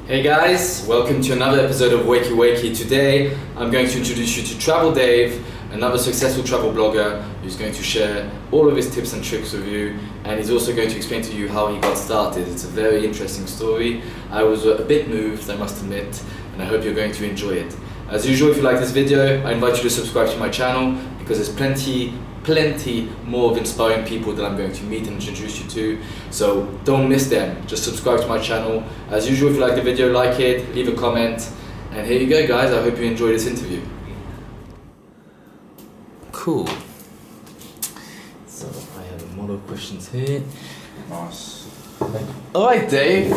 Hey guys, welcome to another episode of Wakey Wakey. Today I'm going to introduce you to Travel Dave, another successful travel blogger who's going to share all of his tips and tricks with you, and he's also going to explain to you how he got started. It's a very interesting story. I was a bit moved, I must admit, and I hope you're going to enjoy it. As usual, if you like this video, I invite you to subscribe to my channel because there's plenty more of inspiring people that I'm going to meet and introduce you to, so don't miss them. Just subscribe to my channel. As usual, if you like the video, like it, leave a comment, and here you go guys. I hope you enjoy this interview. Cool. So I have a model of questions here. Nice. Alright Dave,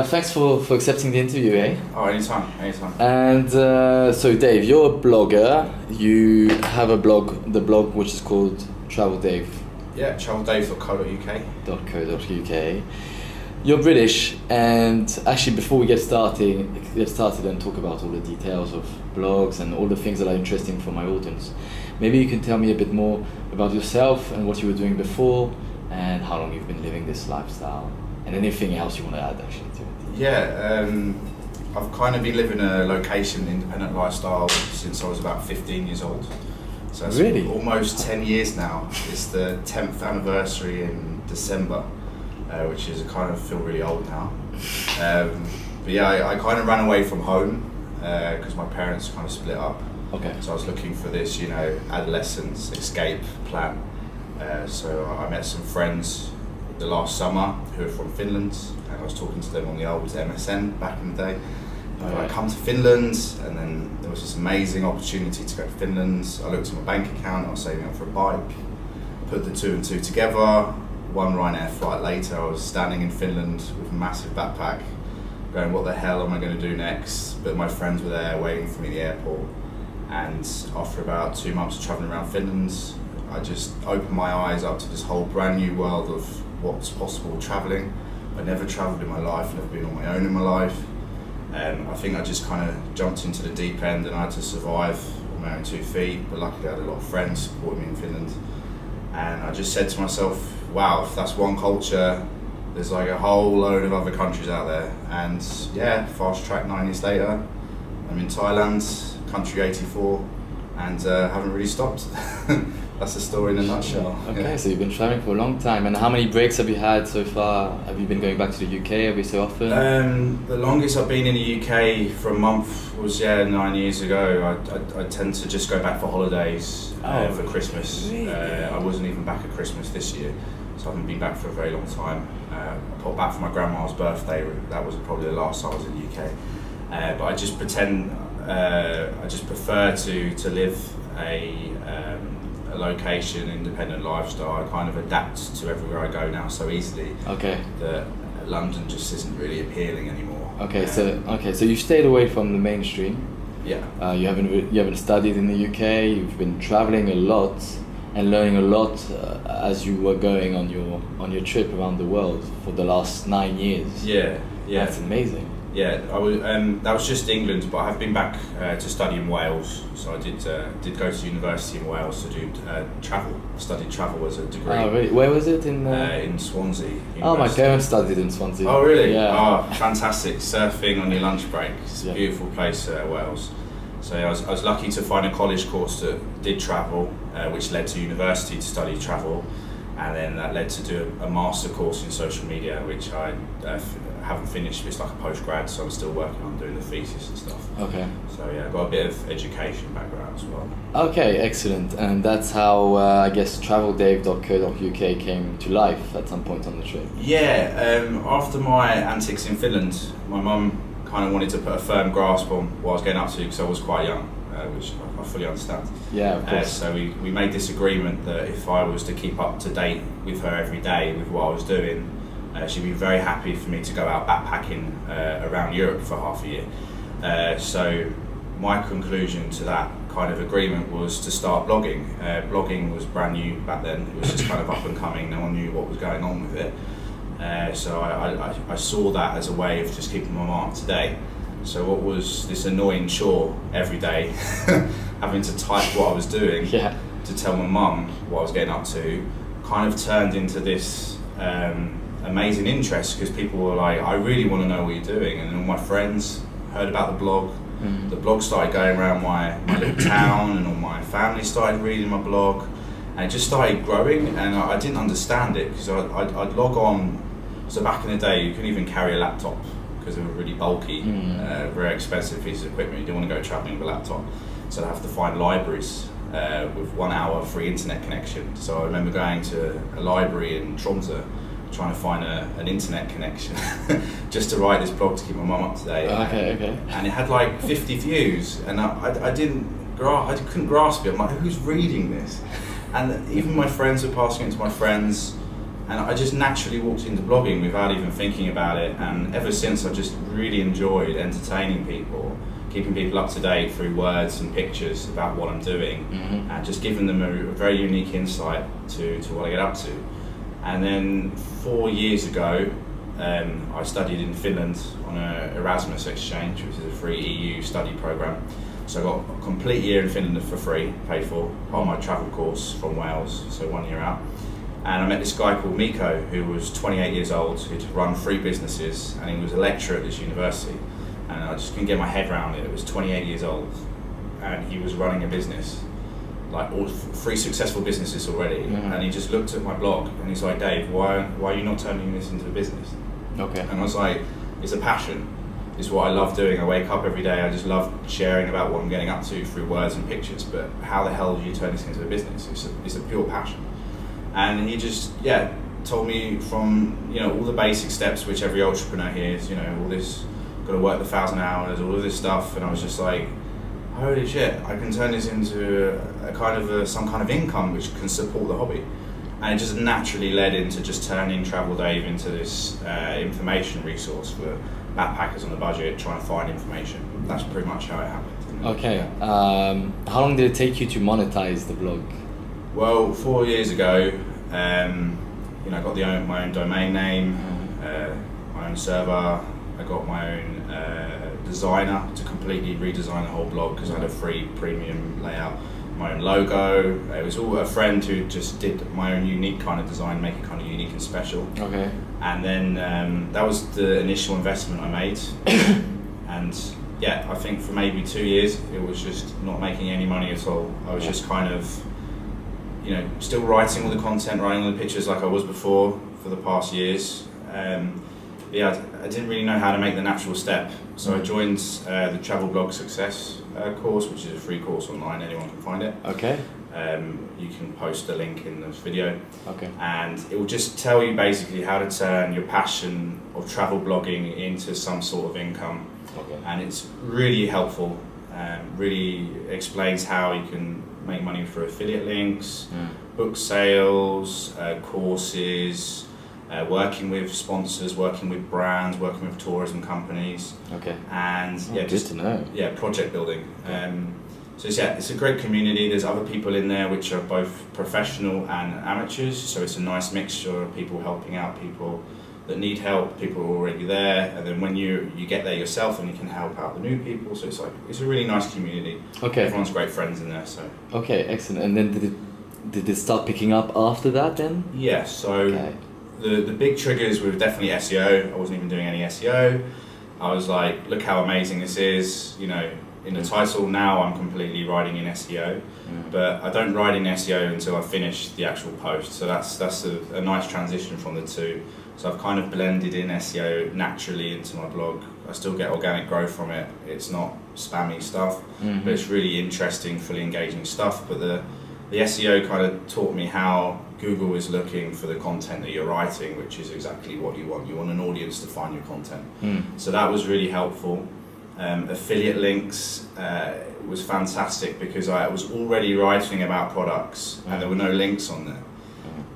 thanks for accepting the interview, eh? Oh, anytime. And so Dave, you're a blogger. You have a blog, the blog which is called Travel Dave. Yeah, traveldave.co.uk. .co.uk. You're British, and actually before we get started and talk about all the details of blogs and all the things that are interesting for my audience, maybe you can tell me a bit more about yourself and what you were doing before and how long you've been living this lifestyle, and anything else you want to add actually to it. Yeah, I've kind of been living a location independent lifestyle since I was about 15 years old. So that's really? Almost 10 years now. It's the 10th anniversary in December, which is kind of feel really old now. But yeah, I kind of ran away from home because my parents kind of split up. Okay. So I was looking for this, adolescence escape plan. So I met some friends the last summer who are from Finland, and I was talking to them on the old MSN back in the day. I come to Finland, and then there was this amazing opportunity to go to Finland. I looked at my bank account, I was saving up for a bike, put the two and two together. One Ryanair flight later, I was standing in Finland with a massive backpack, going, what the hell am I going to do next? But my friends were there waiting for me at the airport, and after about 2 months of travelling around Finland, I just opened my eyes up to this whole brand new world of what's possible with travelling. I never travelled in my life, never been on my own in my life. I think I just kind of jumped into the deep end and I had to survive on my own 2 feet, but luckily I had a lot of friends supporting me in Finland. And I just said to myself, wow, if that's one culture, there's like a whole load of other countries out there. And yeah, fast track 9 years later, I'm in Thailand, country 84, and haven't really stopped. That's the story in a nutshell. Okay, yeah. So you've been traveling for a long time, and how many breaks have you had so far? Have you been going back to the UK every so often? The longest I've been in the UK for a month was 9 years ago. I tend to just go back for holidays for Christmas. Really? I wasn't even back at Christmas this year, so I haven't been back for a very long time. I popped back for my grandma's birthday. That was probably the last time I was in the UK. But I just pretend, I just prefer to live a location, independent lifestyle. I kind of adapt to everywhere I go now so easily. Okay. That London just isn't really appealing anymore. Okay, so you stayed away from the mainstream. Yeah. You haven't studied in the UK. You've been traveling a lot and learning a lot as you were going on your trip around the world for the last 9 years. Yeah. That's amazing. Yeah, I was. That was just England, but I have been back to study in Wales. So I did go to university in Wales to do travel. I studied travel as a degree. Oh really? Where was it in Swansea. Oh, my University. parents studied in Swansea. Oh really? Yeah. Oh, fantastic! Surfing on your lunch break. It's a beautiful place, Wales. So I was lucky to find a college course that did travel, which led to university to study travel, and then that led to do a master course in social media, which I haven't finished. It's like a post-grad, so I'm still working on doing the thesis and stuff. Okay. So yeah, I've got a bit of education background as well. Okay, excellent. And that's how I guess traveldave.co.uk came to life at some point on the trip. Yeah, after my antics in Finland, my mum kind of wanted to put a firm grasp on what I was getting up to because I was quite young, which I fully understand. Yeah, of course. So we made this agreement that if I was to keep up to date with her every day with what I was doing, she'd be very happy for me to go out backpacking around Europe for half a year. So my conclusion to that kind of agreement was to start blogging. Blogging was brand new back then. It was just kind of up and coming. No one knew what was going on with it. So I saw that as a way of just keeping my mum up to date. So what was this annoying chore every day, having to type what I was doing to tell my mum what I was getting up to, kind of turned into this amazing interest because people were like, I really want to know what you're doing. And all my friends heard about the blog. The blog started going around my little town, and all my family started reading my blog, and it just started growing. And I didn't understand it because I'd log on. So back in the day, you couldn't even carry a laptop because they were really bulky, very expensive pieces of equipment. You didn't want to go travelling with a laptop, so I'd have to find libraries with 1 hour free internet connection. So I remember going to a library in Tromsø, trying to find an internet connection just to write this blog to keep my mum up to date. Okay. And it had like 50 views, and I couldn't grasp it. I'm like, who's reading this? And even my friends were passing it to my friends, and I just naturally walked into blogging without even thinking about it. And ever since, I just really enjoyed entertaining people, keeping people up to date through words and pictures about what I'm doing, and just giving them a very unique insight to what I get up to. And then 4 years ago, I studied in Finland on an Erasmus exchange, which is a free EU study program. So I got a complete year in Finland for free, paid for, part of my travel course from Wales, so 1 year out. And I met this guy called Miko, who was 28 years old, who'd run 3 businesses, and he was a lecturer at this university. And I just couldn't get my head around it. It was 28 years old, and he was running a business, like all 3 successful businesses already. And he just looked at my blog and he's like, Dave, why are you not turning this into a business? Okay. And I was like, it's a passion. It's what I love doing. I wake up every day, I just love sharing about what I'm getting up to through words and pictures, but how the hell do you turn this into a business? It's a pure passion. And he just, told me from, all the basic steps which every entrepreneur hears, all this, got to work the 1,000 hours, all of this stuff. And I was just like, holy shit, I can turn this into a kind of some kind of income which can support the hobby. And it just naturally led into just turning Travel Dave into this information resource for backpackers on the budget trying to find information. That's pretty much how it happened. Okay. How long did it take you to monetize the blog? Well, 4 years ago, I got my own domain name, my own server. I got my own designer to completely redesign the whole blog because I had a free premium layout, my own logo. It was all a friend who just did my own unique kind of design, make it kind of unique and special. Okay. And then that was the initial investment I made. And I think for maybe 2 years it was just not making any money at all. I was just kind of, still writing all the content, writing all the pictures like I was before for the past years. I didn't really know how to make the natural step. So I joined the Travel Blog Success course, which is a free course online, anyone can find it. Okay. You can post a link in this video. Okay. And it will just tell you basically how to turn your passion of travel blogging into some sort of income. Okay. And it's really helpful, really explains how you can make money through affiliate links, book sales, courses, working with sponsors, working with brands, working with tourism companies. Okay. And good to know. Project building. So it's a great community. There's other people in there which are both professional and amateurs. So it's a nice mixture of people helping out people that need help, people who are already there, and then when you get there yourself and you can help out the new people. So it's a really nice community. Okay. Everyone's great friends in there. So. Okay, excellent. And then did it start picking up after that then? Yeah. So. Okay. The big triggers were definitely SEO. I wasn't even doing any SEO. I was like, look how amazing this is. In the title now I'm completely writing in SEO, but I don't write in SEO until I finish the actual post. So that's a nice transition from the two. So I've kind of blended in SEO naturally into my blog. I still get organic growth from it. It's not spammy stuff, but it's really interesting, fully engaging stuff. But the SEO kind of taught me how Google is looking for the content that you're writing, which is exactly what you want. You want an audience to find your content. So that was really helpful. Affiliate links was fantastic because I was already writing about products and there were no links on there.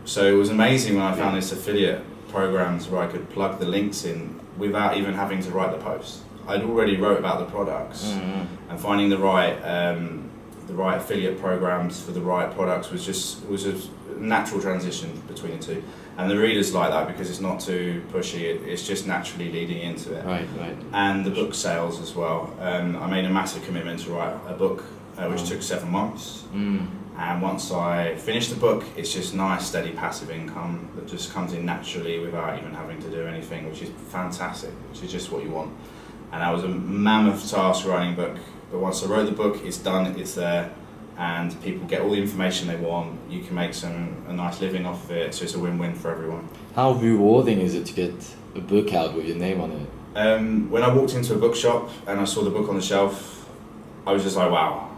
So it was amazing when I found this affiliate programs where I could plug the links in without even having to write the post. I'd already wrote about the products, and finding the right affiliate programs for the right products was a natural transition between the two. And the readers like that because it's not too pushy, it's just naturally leading into it. Right. And the book sales as well. I made a massive commitment to write a book, which took 7 months. And once I finish the book, it's just nice, steady, passive income that just comes in naturally without even having to do anything, which is fantastic, which is just what you want. And that was a mammoth task writing a book. But once I wrote the book, it's done, it's there, and people get all the information they want. You can make a nice living off of it, so it's a win-win for everyone. How rewarding is it to get a book out with your name on it? When I walked into a bookshop and I saw the book on the shelf, I was just like, wow,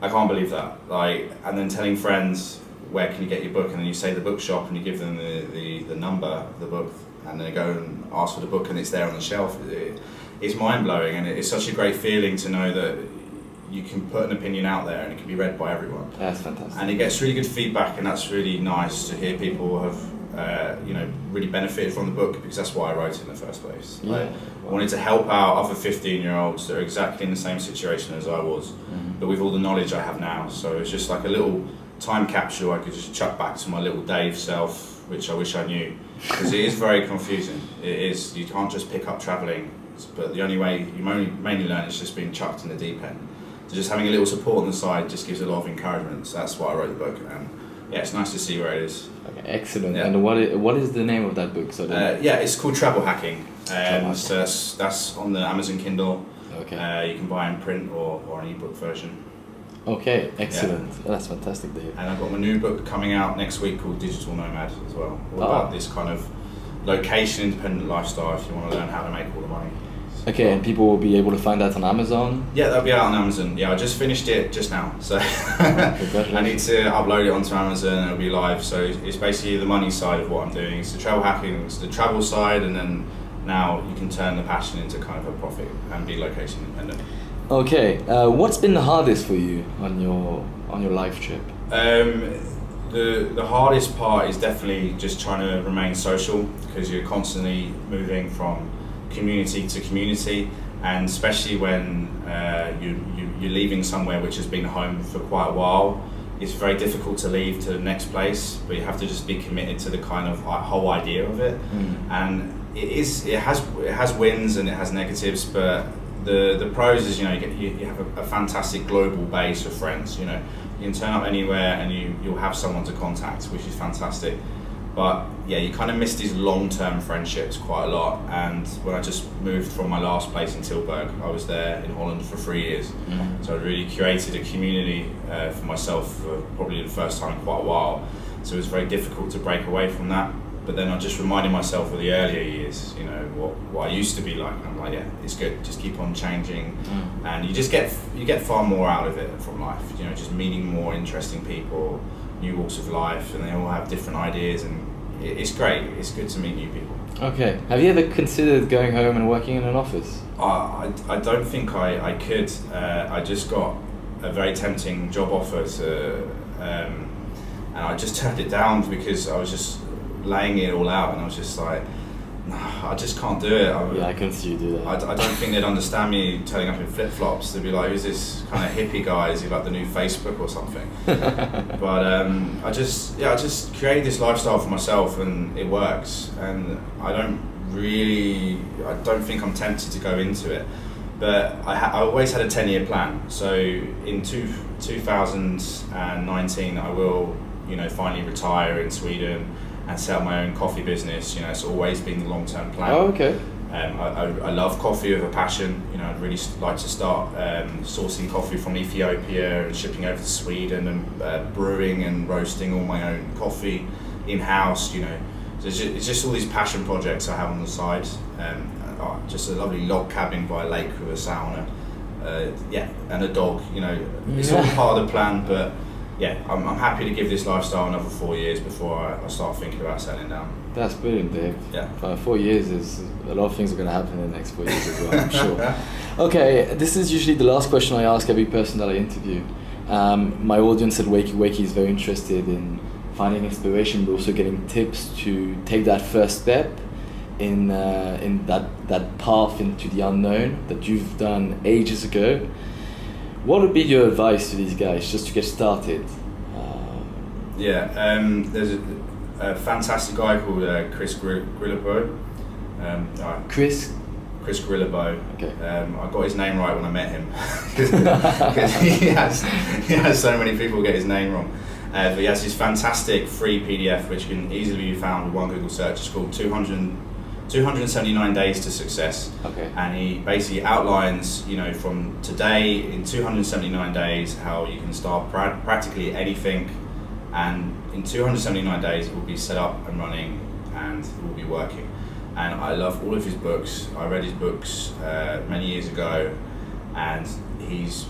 I can't believe that. Like, and then telling friends, where can you get your book? And then you say the bookshop and you give them the number of the book, and they go and ask for the book and it's there on the shelf. It's mind-blowing, and it's such a great feeling to know that you can put an opinion out there and it can be read by everyone. That's fantastic. And it gets really good feedback, and that's really nice to hear people have really benefited from the book, because that's why I wrote it in the first place. Yeah. I wanted to help out other 15-year-olds that are exactly in the same situation as I was, but with all the knowledge I have now. So it's just like a little time capsule I could just chuck back to my little Dave self, which I wish I knew, because it is very confusing. It is. You can't just pick up travelling, but the only way you mainly learn is just being chucked in the deep end. So just having a little support on the side just gives a lot of encouragement. So that's why I wrote the book, and yeah, it's nice to see where it is. Okay, excellent. Yeah. And what is the name of that book? So it's called Travel Hacking. Travel So that's on the Amazon Kindle. Okay. You can buy in print or an ebook version. Okay, excellent. That's fantastic, Dave. And I've got my new book coming out next week called Digital Nomad as well. All about this kind of location independent lifestyle if you want to learn how to make all the money. Okay, and people will be able to find that on Amazon? Yeah, that'll be out on Amazon. Yeah, I just finished it just now, so I need to upload it onto Amazon and it'll be live. So it's basically the money side of what I'm doing. It's the travel hacking, it's the travel side, and then now you can turn the passion into kind of a profit and be location independent. Okay, what's been the hardest for you on your life trip? The hardest part is definitely just trying to remain social, because you're constantly moving from community to community, and especially when you're leaving somewhere which has been home for quite a while, it's very difficult to leave to the next place, but you have to just be committed to the kind of whole idea of it. And it has wins and it has negatives, but the pros is, you have a fantastic global base of friends. You can turn up anywhere and you'll have someone to contact, which is fantastic. But yeah, you kind of miss these long-term friendships quite a lot. And when I just moved from my last place in Tilburg, I was there in Holland for 3 years. So I really curated a community for myself for probably the first time in quite a while. So it was very difficult to break away from that. But then I just reminded myself of the earlier years, what I used to be like. And I'm like, yeah, it's good. Just keep on changing, and you get far more out of it from life. Just meeting more interesting people, new walks of life, and they all have different ideas, and it's great. It's good to meet new people. Okay. Have you ever considered going home and working in an office? I don't think I could. I just got a very tempting job offer and I just turned it down because I was just laying it all out, and I was just like, no, I just can't do it. I can see you do that. I don't think they'd understand me turning up in flip-flops. They'd be like, who's this kind of hippie guy? Is he like the new Facebook or something? But I just created this lifestyle for myself, and it works. And I don't think I'm tempted to go into it. But I always had a 10-year plan. So in 2019, I will, finally retire in Sweden and set up my own coffee business. It's always been the long-term plan. Oh, okay. I love coffee with a passion. I'd really like to start sourcing coffee from Ethiopia and shipping over to Sweden, and brewing and roasting all my own coffee in-house. So it's just all these passion projects I have on the side. Just a lovely log cabin by a lake with a sauna. And a dog. It's all part of the plan, but yeah, I'm happy to give this lifestyle another 4 years before I start thinking about settling down. That's brilliant, Dave. Yeah. 4 years is a lot of things are going to happen in the next 4 years as well, I'm sure. Okay, this is usually the last question I ask every person that I interview. My audience at Wakey Wakey is very interested in finding inspiration, but also getting tips to take that first step in that path into the unknown that you've done ages ago. What would be your advice to these guys just to get started? There's a fantastic guy called Chris Grillabo. Chris Chris Grillabo. Okay. I got his name right when I met him because he has so many people get his name wrong. But he has this fantastic free PDF which can easily be found with one Google search. It's called 279 Days to Success. Okay. And he basically outlines, from today in 279 days how you can start practically anything, and in 279 days it will be set up and running and it will be working. And I love all of his books. I read his books many years ago, and he's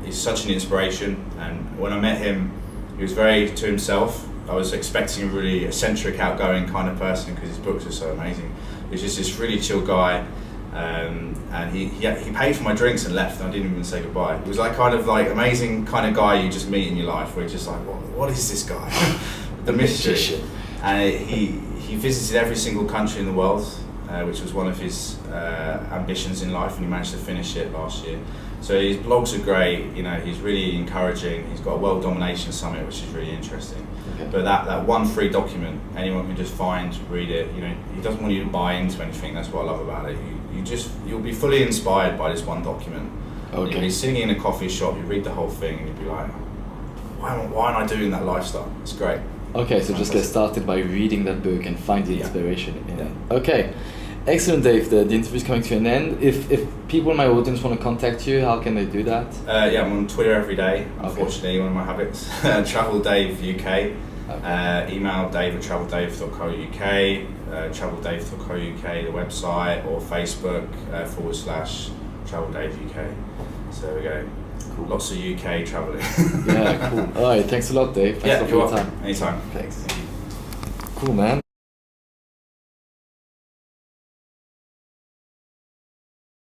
such an inspiration. And when I met him, he was very to himself. I was expecting a really eccentric, outgoing kind of person because his books are so amazing. He was just this really chill guy, and he paid for my drinks and left, and I didn't even say goodbye. It was kind of amazing kind of guy you just meet in your life, where you're just like, what is this guy? The mystery. And he visited every single country in the world, which was one of his ambitions in life, and he managed to finish it last year. So his blogs are great. He's really encouraging. He's got a World Domination Summit, which is really interesting. Okay. But that one free document, anyone can just find, read it. He doesn't want you to buy into anything. That's what I love about it. You'll be fully inspired by this one document. Okay. You'll be sitting in a coffee shop, you read the whole thing, and you'll be like, why aren't I doing that lifestyle? It's great. Okay, so just get started by reading that book and find the inspiration in it. Okay, excellent, Dave. The interview is coming to an end. If people in my audience want to contact you, how can they do that? I'm on Twitter every day, unfortunately, one of my habits. Travel Dave UK. Okay. Email dave@traveldave.co.uk, traveldave.co.uk, the website, or Facebook /Travel Dave UK. So there we go. Cool. Lots of UK travelling. Yeah, cool. All right, thanks a lot, Dave. Thanks a lot for your time. Anytime. Thanks. Cool, man.